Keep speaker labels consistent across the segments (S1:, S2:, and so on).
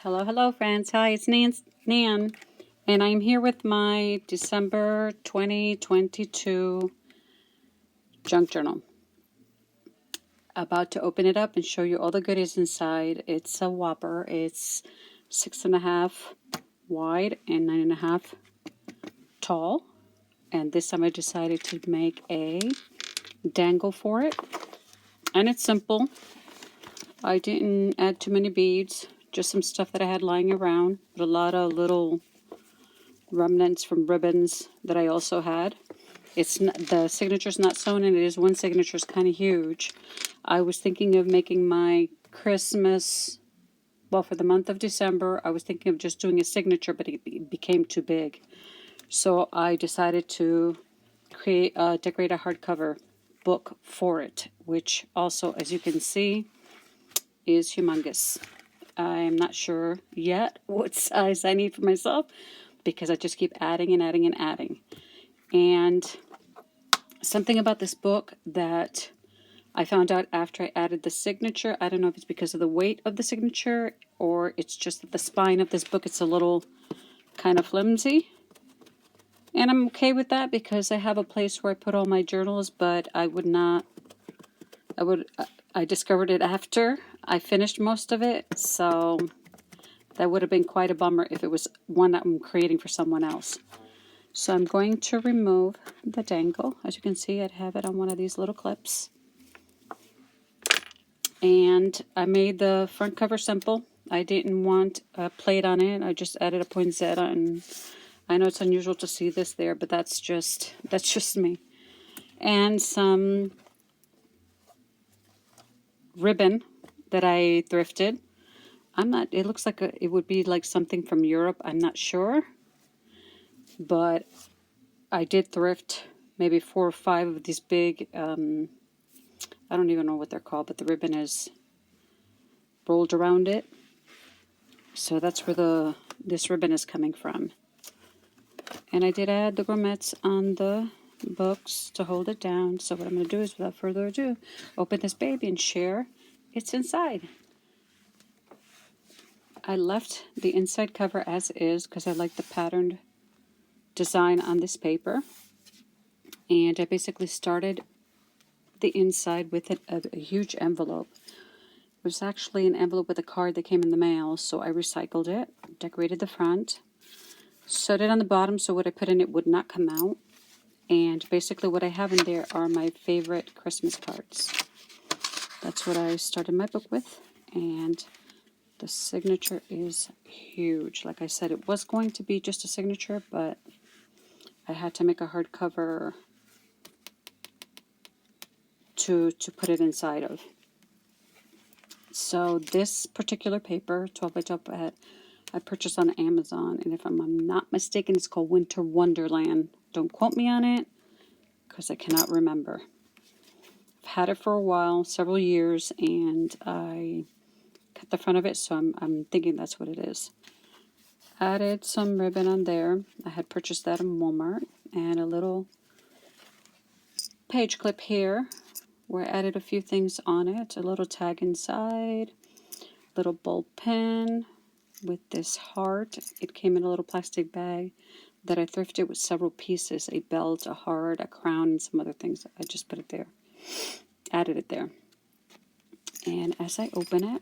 S1: Hello, hello, friends. Hi, it's Nan, and I'm here with my December 2022 junk journal. About to open it up and show you all the goodies inside. It's a whopper. It's 6.5 wide and 9.5 tall. And this time I decided to make a dangle for it. And it's simple. I didn't add too many beads, just some stuff that I had lying around, but a lot of little remnants from ribbons that I also had. It's not, the signature's not sewn in. It is one signature. It's kind of huge. I was thinking of making my Christmas, well, for the month of December, I was thinking of just doing a signature, but it became too big. So I decided to decorate a hardcover book for it, which also, as you can see, is humongous. I'm not sure yet what size I need for myself because I just keep adding and adding and adding. And something about this book that I found out after I added the signature, I don't know if it's because of the weight of the signature or it's just that the spine of this book, it's a little kind of flimsy. And I'm okay with that because I have a place where I put all my journals, but I discovered it after I finished most of it, so that would have been quite a bummer if it was one that I'm creating for someone else. So I'm going to remove the dangle. As you can see, I have it on one of these little clips. And I made the front cover simple. I didn't want a plate on it. I just added a poinsettia, and I know it's unusual to see this there, but that's just me. And some ribbon that I thrifted. It looks like it would be like something from Europe. I'm not sure. But I did thrift maybe 4 or 5 of these big, I don't even know what they're called, but the ribbon is rolled around it. So that's where this ribbon is coming from. And I did add the grommets on the books to hold it down. So what I'm going to do is, without further ado, open this baby and share its inside. I left the inside cover as is because I like the patterned design on this paper. And I basically started the inside with a huge envelope. It was actually an envelope with a card that came in the mail, so I recycled it, decorated the front, sewed it on the bottom so what I put in it would not come out. And basically what I have in there are my favorite Christmas cards. That's what I started my book with, and the signature is huge. Like I said, it was going to be just a signature, but I had to make a hardcover to put it inside of. So this particular paper, 12 by 12 pad, I purchased on Amazon, and if I'm not mistaken, it's called Winter Wonderland. Don't quote me on it, because I cannot remember. I've had it for a while, several years, and I cut the front of it, so I'm thinking that's what it is. Added some ribbon on there. I had purchased that in Walmart, and a little page clip here, where I added a few things on it. A little tag inside, little bulb pen with this heart. It came in a little plastic bag that I thrifted with several pieces, a belt, a heart, a crown, and some other things. I just put it there, added it there. And as I open it,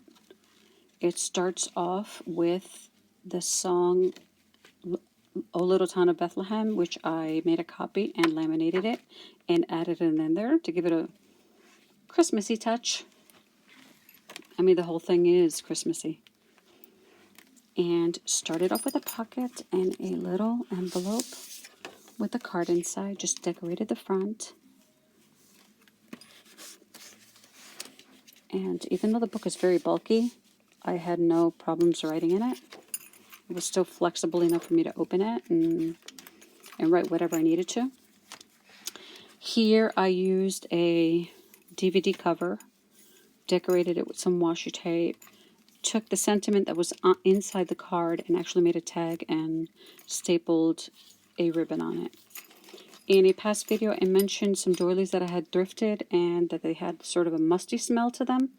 S1: it starts off with the song O Little Town of Bethlehem, which I made a copy and laminated it and added it in there to give it a Christmassy touch. I mean, the whole thing is Christmassy. And started off with a pocket and a little envelope with a card inside. Just decorated the front. And even though the book is very bulky, I had no problems writing in it. It was still flexible enough for me to open it and write whatever I needed to. Here I used a DVD cover, decorated it with some washi tape, took the sentiment that was inside the card and actually made a tag and stapled a ribbon on it. In a past video, I mentioned some doilies that I had thrifted and that they had sort of a musty smell to them.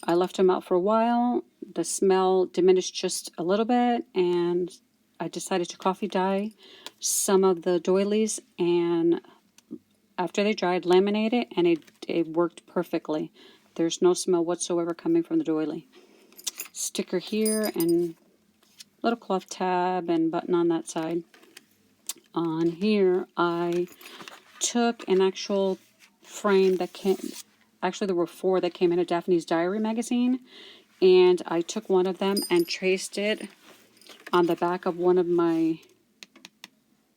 S1: I left them out for a while. The smell diminished just a little bit, and I decided to coffee dye some of the doilies, and after they dried, laminate it, and it worked perfectly. There's no smell whatsoever coming from the doily. Sticker here, and little cloth tab and button on that side. On here, I took an actual frame that came, actually there were 4 that came in a Daphne's Diary magazine, and I took one of them and traced it on the back of one of my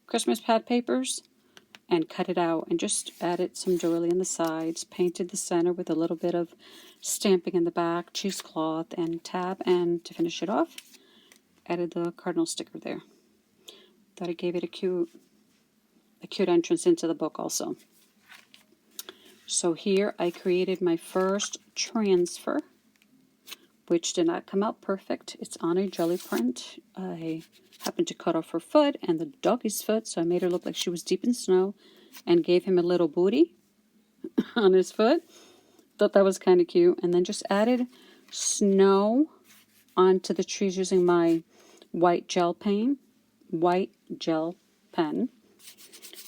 S1: Christmas pad papers and cut it out and just added some doily in the sides, painted the center with a little bit of stamping in the back, cheesecloth and tab, and to finish it off, added the cardinal sticker there. Thought it gave it a cute entrance into the book also. So here I created my first transfer, which did not come out perfect. It's on a jelly print. I happened to cut off her foot and the doggy's foot, so I made her look like she was deep in snow and gave him a little booty on his foot. Thought that was kind of cute. And then just added snow onto the trees using my white gel pen.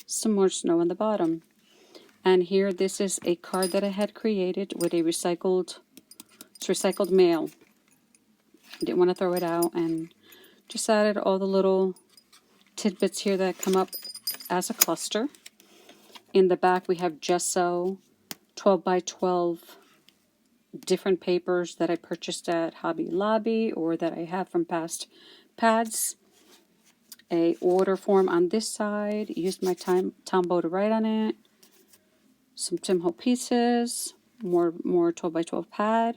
S1: Some more snow on the bottom. And here, this is a card that I had created with a recycled mail. Didn't want to throw it out, and just added all the little tidbits here that come up as a cluster. In the back, we have gesso, 12 by 12 different papers that I purchased at Hobby Lobby or that I have from past pads. A order form on this side. Used my Tombow to write on it. Some Tim Ho pieces, more 12 by 12 pad,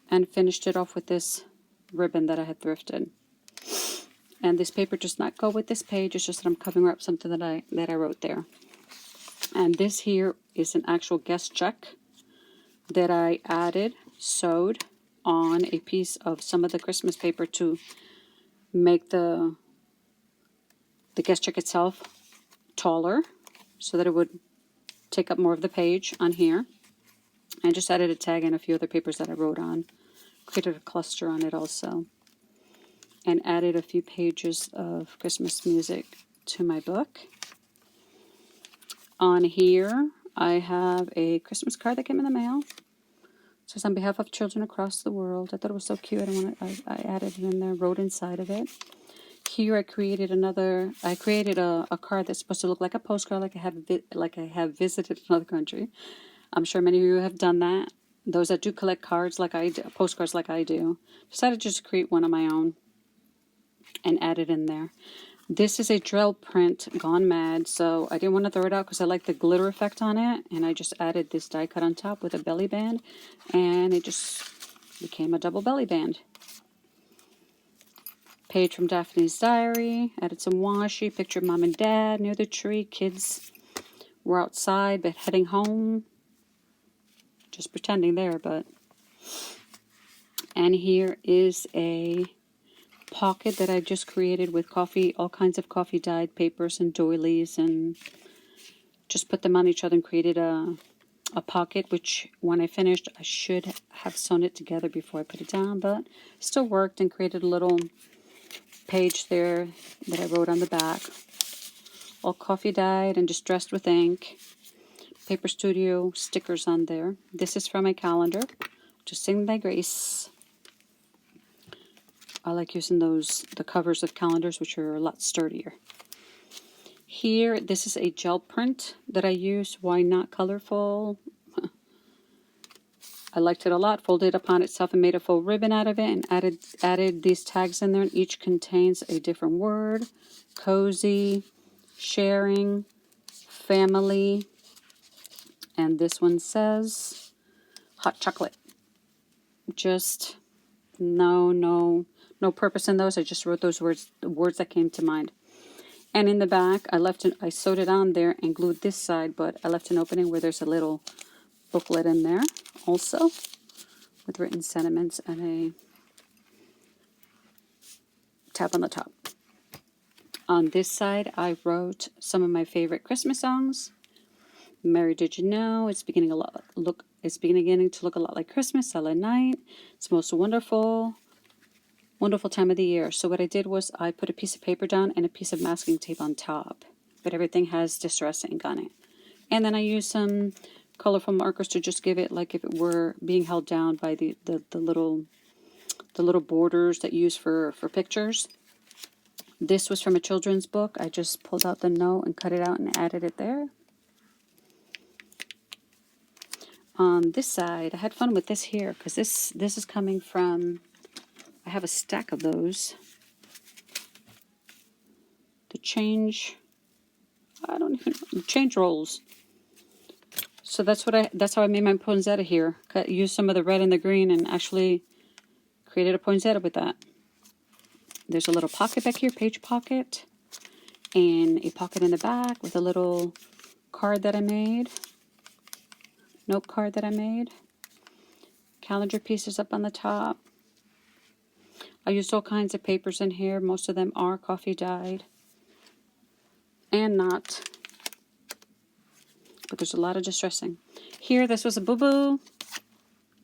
S1: and finished it off with this ribbon that I had thrifted. And this paper does not go with this page. It's just that I'm covering up something that I wrote there. And this here is an actual guest check that I sewed on a piece of some of the Christmas paper to make the guest check itself taller so that it would take up more of the page on here. I just added a tag and a few other papers that I wrote on. Created a cluster on it also. And added a few pages of Christmas music to my book. On here, I have a Christmas card that came in the mail. It says, on behalf of children across the world. I thought it was so cute. I added it in there, wrote inside of it. Here I created a card that's supposed to look like a postcard, like I have visited another country. I'm sure many of you have done that. Those that do collect cards like I do, postcards like I do, decided to just create one of my own and add it in there. This is a drill print gone mad, so I didn't want to throw it out because I like the glitter effect on it, and I just added this die cut on top with a belly band, and it just became a double belly band. Page from Daphne's Diary, added some washi, picture of mom and dad near the tree, kids were outside but heading home, just pretending there, but. And here is a pocket that I just created with all kinds of coffee dyed papers and doilies, and just put them on each other and created a pocket, which when I finished I should have sewn it together before I put it down, but still worked, and created a little page there that I wrote on the back. All coffee dyed and distressed with ink. Paper Studio stickers on there. This is from my calendar, just Sing by Grace. I like using the covers of calendars, which are a lot sturdier. Here, this is a gel print that I use. Why not colorful? I liked it a lot. Folded upon itself and made a full ribbon out of it, and added these tags in there. And each contains a different word: cozy, sharing, family, and this one says hot chocolate. Just no purpose in those. I just wrote those words, the words that came to mind. And in the back, I sewed it on there and glued this side, but I left an opening where there's a little booklet in there also with written sentiments and a tab on the top. On this side, I wrote some of my favorite Christmas songs. Mary Did You Know? It's beginning to look It's beginning to look a lot like Christmas, Silent Night. It's the most wonderful, wonderful time of the year. So what I did was I put a piece of paper down and a piece of masking tape on top. But everything has Distress ink on it. And then I used some colorful markers to just give it like if it were being held down by the little borders that you use for pictures. This was from a children's book. I just pulled out the note and cut it out and added it there. On this side, I had fun with this here because this is coming from, I have a stack of those. The change, I don't even know, change rolls. So that's how I made my poinsettia here. Used some of the red and the green and actually created a poinsettia with that. There's a little pocket back here, page pocket, and a pocket in the back with a little card that I made, note card that I made, calendar pieces up on the top. I used all kinds of papers in here. Most of them are coffee dyed and not, but there's a lot of distressing. Here, this was a boo-boo.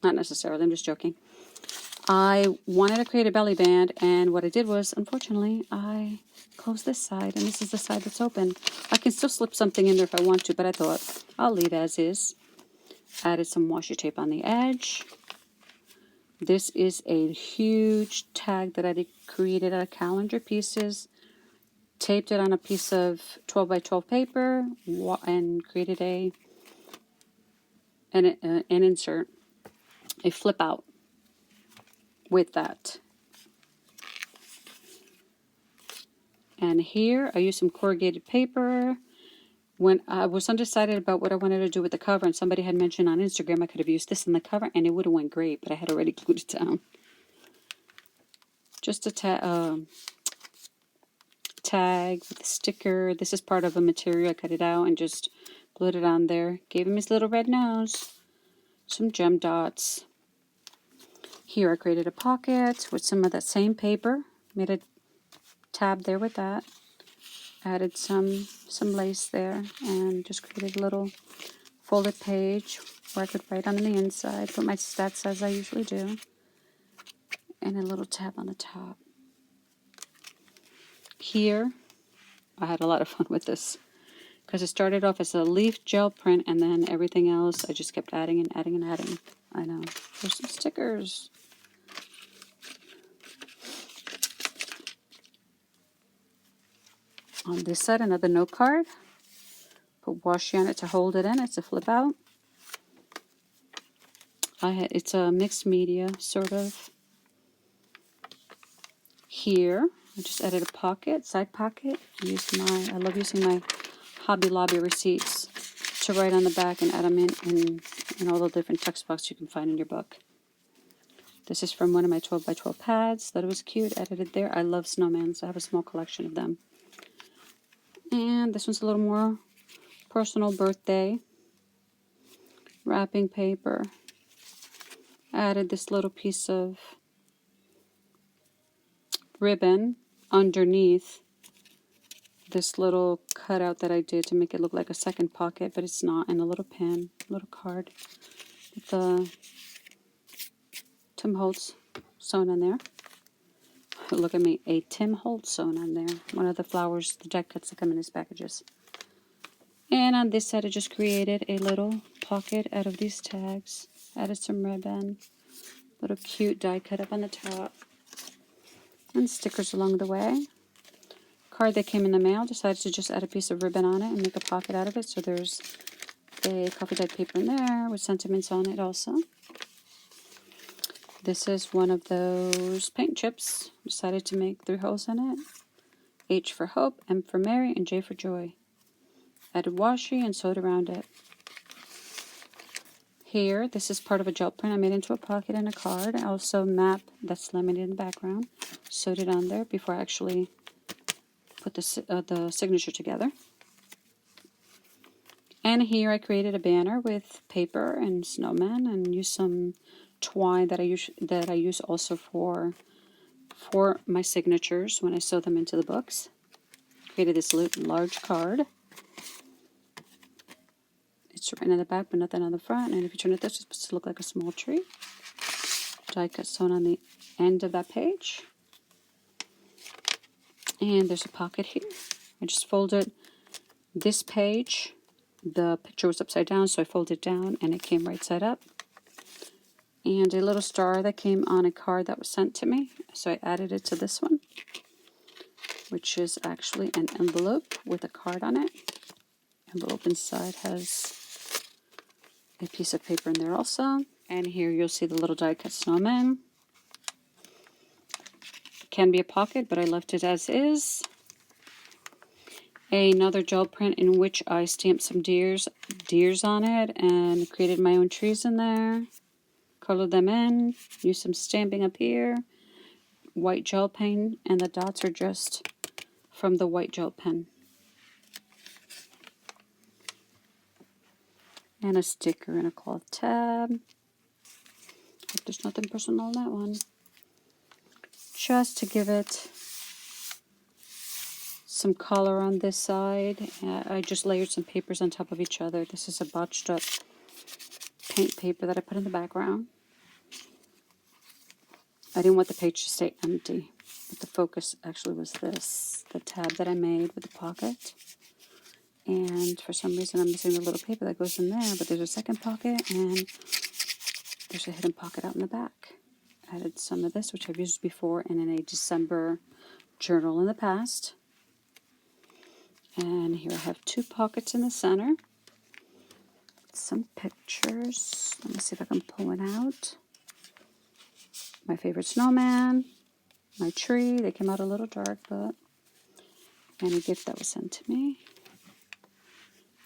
S1: Not necessarily, I'm just joking. I wanted to create a belly band, and what I did was, unfortunately, I closed this side, and this is the side that's open. I can still slip something in there if I want to, but I thought I'll leave as is. Added some washi tape on the edge. This is a huge tag that I created out of calendar pieces. Taped it on a piece of 12 by 12 paper and created an insert, a flip out with that. And here I used some corrugated paper. When I was undecided about what I wanted to do with the cover, and somebody had mentioned on Instagram I could have used this in the cover and it would have went great, but I had already glued it down. Just a tag with a sticker. This is part of a material. I cut it out and just glued it on there. Gave him his little red nose. Some gem dots. Here I created a pocket with some of that same paper. Made a tab there with that. Added some lace there and just created a little folded page where I could write on the inside. Put my stats as I usually do. And a little tab on the top. Here, I had a lot of fun with this because it started off as a leaf gel print and then everything else I just kept adding and adding and adding. I know. There's some stickers. On this side, another note card. Put washi on it to hold it in. It's a flip out. It's a mixed media, sort of. Here, I just added a pocket, side pocket. I love using my Hobby Lobby receipts to write on the back and add them in all the different text boxes you can find in your book. This is from one of my 12 by 12 pads. Thought it was cute. Added it there. I love snowmen, so I have a small collection of them. And this one's a little more personal birthday. Wrapping paper. Added this little piece of ribbon underneath this little cutout that I did to make it look like a second pocket, but it's not, and a little pin, a little card with the Tim Holtz sewn on there. Look at me, a Tim Holtz sewn on there. One of the flowers, the die cuts that come in his packages. And on this side I just created a little pocket out of these tags. Added some ribbon, little cute die cut up on the top. And stickers along the way. Card that came in the mail, decided to just add a piece of ribbon on it and make a pocket out of it. So there's a coffee dyed paper in there with sentiments on it also. This is one of those paint chips. Decided to make 3 holes in it. H for Hope, M for Mary, and J for Joy. Added washi and sewed around it. Here, this is part of a gel print I made into a pocket and a card. I also map that's laminated in the background. Sewed it on there before I actually put the signature together. And here I created a banner with paper and snowmen and used some twine that I use also for my signatures when I sew them into the books. Created this large card. It's written in the back, but nothing on the front. And if you turn it this, it's supposed to look like a small tree. Die cut sewn on the end of that page. And there's a pocket here. I just folded this page. The picture was upside down, so I folded it down and it came right side up. And a little star that came on a card that was sent to me. So I added it to this one, which is actually an envelope with a card on it. Envelope inside has a piece of paper in there also. And here you'll see the little die cut snowman. Can be a pocket, but I left it as is. Another gel print in which I stamped some deers on it and created my own trees in there. Colored them in, used some stamping up here. White gel pen, and the dots are just from the white gel pen. And a sticker in a cloth tab. Hope there's nothing personal on that one. Just to give it some color on this side. I just layered some papers on top of each other. This is a botched up paint paper that I put in the background. I didn't want the page to stay empty, but the focus actually was this, the tab that I made with the pocket. And for some reason I'm missing the little paper that goes in there, but there's a second pocket and there's a hidden pocket out in the back. I added some of this, which I've used before and in a December journal in the past. And here I have two pockets in the center. Some pictures. Let me see if I can pull one out. My favorite snowman, my tree. They came out a little dark, but and a gift that was sent to me.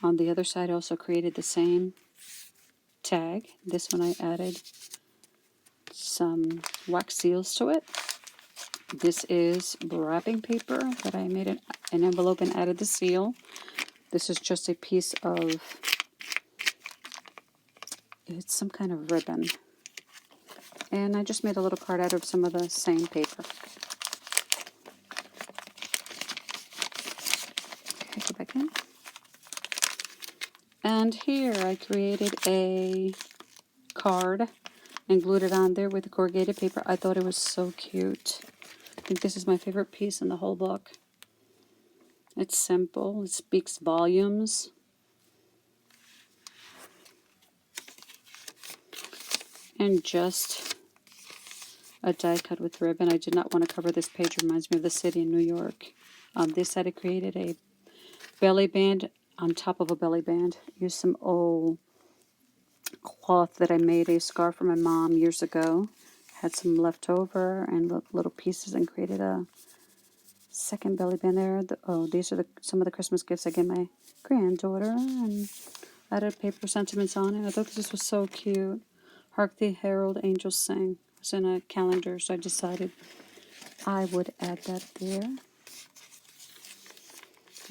S1: On the other side, I also created the same tag. This one I added some wax seals to it. This is wrapping paper that I made an envelope and added the seal. This is just a piece of, it's some kind of ribbon. And I just made a little card out of some of the same paper. Okay, go back in. And here I created a card and glued it on there with corrugated paper. I thought it was so cute. I think this is my favorite piece in the whole book. It's simple. It speaks volumes. And just a die cut with ribbon. I did not want to cover this page. It reminds me of the city in New York. On this side I created a belly band on top of a belly band. Used some old cloth that I made a scarf for my mom years ago. Had some left over and little pieces and created a second belly band there. These are some of the Christmas gifts I gave my granddaughter and added paper sentiments on it. I thought this was so cute. Hark the Herald Angels Sing. It was in a calendar, so I decided I would add that there.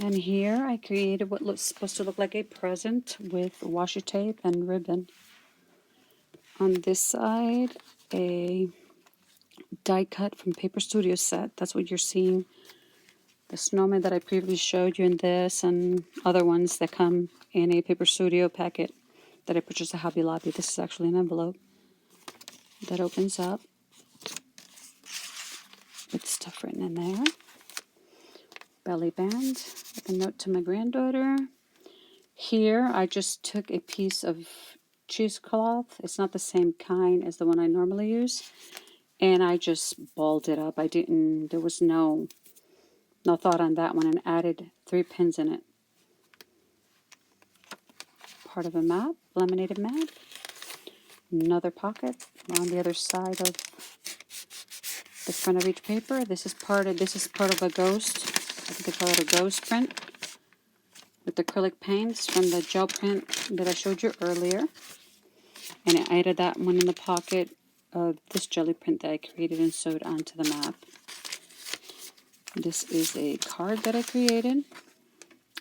S1: And here I created what looks supposed to look like a present with washi tape and ribbon. On this side, a die cut from Paper Studio set. That's what you're seeing. The snowman that I previously showed you in this and other ones that come in a Paper Studio packet that I purchased at Hobby Lobby. This is actually an envelope that opens up with stuff written in there. Belly band with a note to my granddaughter. Here I just took a piece of cheesecloth. It's not the same kind as the one I normally use. And I just balled it up. There was no thought on that one, and added 3 pins in it. Part of a map, laminated map. Another pocket on the other side of the front of each paper. This is part of a ghost. I think they call it a ghost print with acrylic paints from the gel print that I showed you earlier. And I added that one in the pocket of this jelly print that I created and sewed onto the map. This is a card that I created.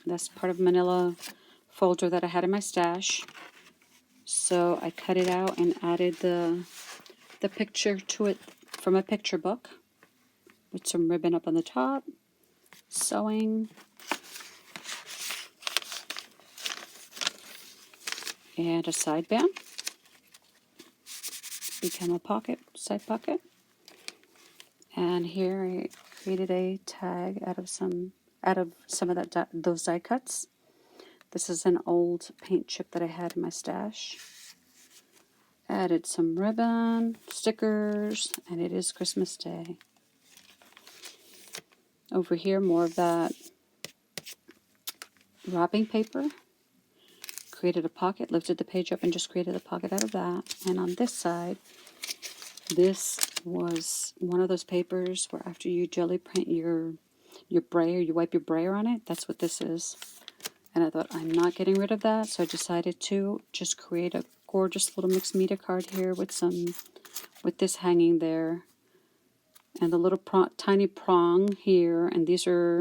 S1: That's part of a manila folder that I had in my stash. So I cut it out and added the picture to it from a picture book with some ribbon up on the top, sewing. and a side band. Become a pocket, side pocket. And here I created a tag out of some of those die cuts. This is an old paint chip that I had in my stash. Added some ribbon, stickers, and it is Christmas Day. Over here, more of that wrapping paper. Created a pocket, lifted the page up and just created a pocket out of that. And on this side, this was one of those papers where after you jelly print your brayer, you wipe your brayer on it. That's what this is. And I thought, I'm not getting rid of that, so I decided to just create a gorgeous little mixed media card here with this hanging there, and the little tiny prong here, and these are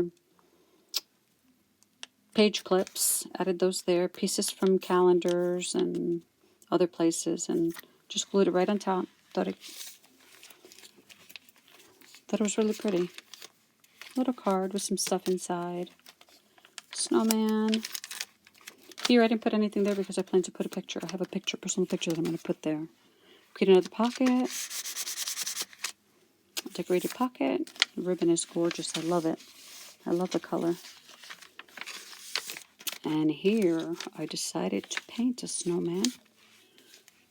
S1: page clips. Added those there, pieces from calendars and other places, and just glued it right on top. Thought it was really pretty. Little card with some stuff inside. Snowman. Here I didn't put anything there because I plan to put a picture. I have a personal picture that I'm going to put there. Create another pocket. Decorated pocket. The ribbon is gorgeous. I love it. I love the color. And here I decided to paint a snowman.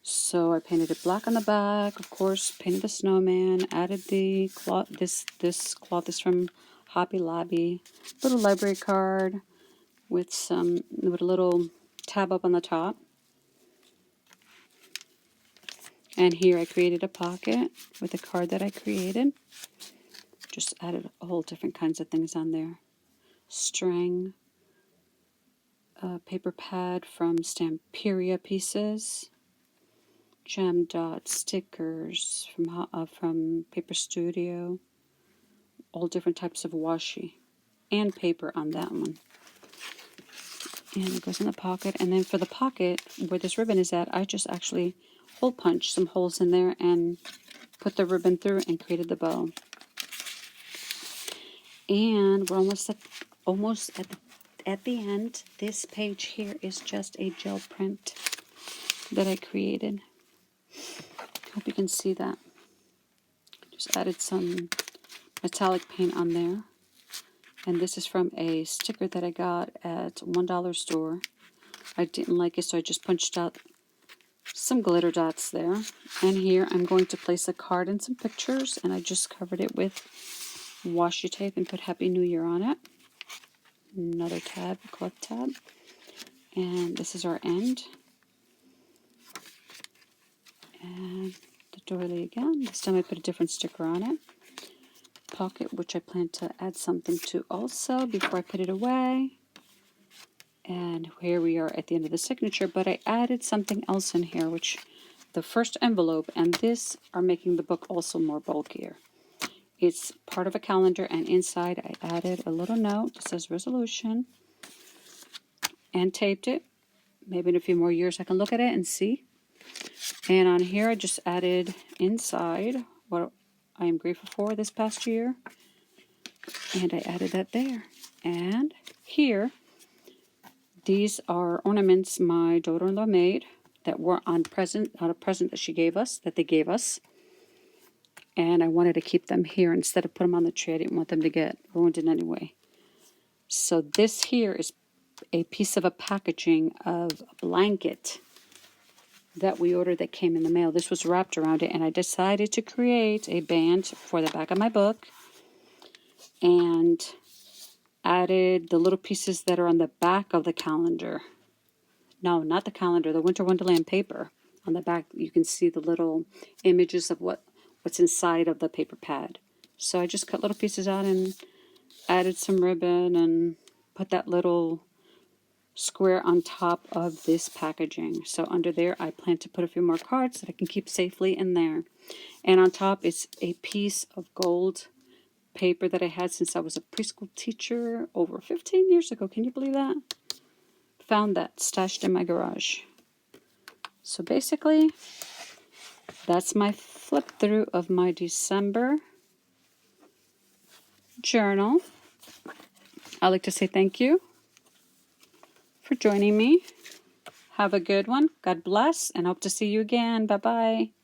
S1: So I painted it black on the back, of course, painted the snowman, added the cloth. This cloth is from Hobby Lobby. Little library card with a little tab up on the top. And here I created a pocket with a card that I created. Just added a whole different kinds of things on there. String, paper pad from Stamperia Pieces, gem dot stickers from Paper Studio, all different types of washi, and paper on that one. And it goes in the pocket. And then for the pocket, where this ribbon is at, I just actually hole punched some holes in there and put the ribbon through and created the bow. And we're almost at the end. This page here is just a gel print that I created. Hope you can see that. Just added some metallic paint on there. And this is from a sticker that I got at $1 store. I didn't like it, so I just punched out some glitter dots there. And here I'm going to place a card and some pictures, and I just covered it with washi tape and put Happy New Year on it. Another tab, cloth tab. And this is our end. And the doily again. This time I put a different sticker on it. Pocket, which I plan to add something to also before I put it away. And here we are at the end of the signature, but I added something else in here, which the first envelope and this are making the book also more bulkier. It's part of a calendar, and inside I added a little note that says resolution and taped it. Maybe in a few more years I can look at it and see. And on here I just added inside what I am grateful for this past year. And I added that there. And here, these are ornaments my daughter-in-law made that were on a present that she gave us, that they gave us. And I wanted to keep them here instead of put them on the tree. I didn't want them to get ruined in any way. So this here is a piece of a packaging of a blanket that we ordered that came in the mail. This was wrapped around it, and I decided to create a band for the back of my book and added the little pieces that are on the back of the calendar. No, not the calendar, the Winter Wonderland paper. On the back you can see the little images of what's inside of the paper pad. So I just cut little pieces out and added some ribbon and put that little square on top of this packaging. So under there I plan to put a few more cards that I can keep safely in there. And on top is a piece of gold paper that I had since I was a preschool teacher over 15 years ago. Can you believe that? Found that stashed in my garage. So basically, that's my flip through of my December journal. I'd like to say thank you for joining me. Have a good one. God bless and hope to see you again. Bye-bye.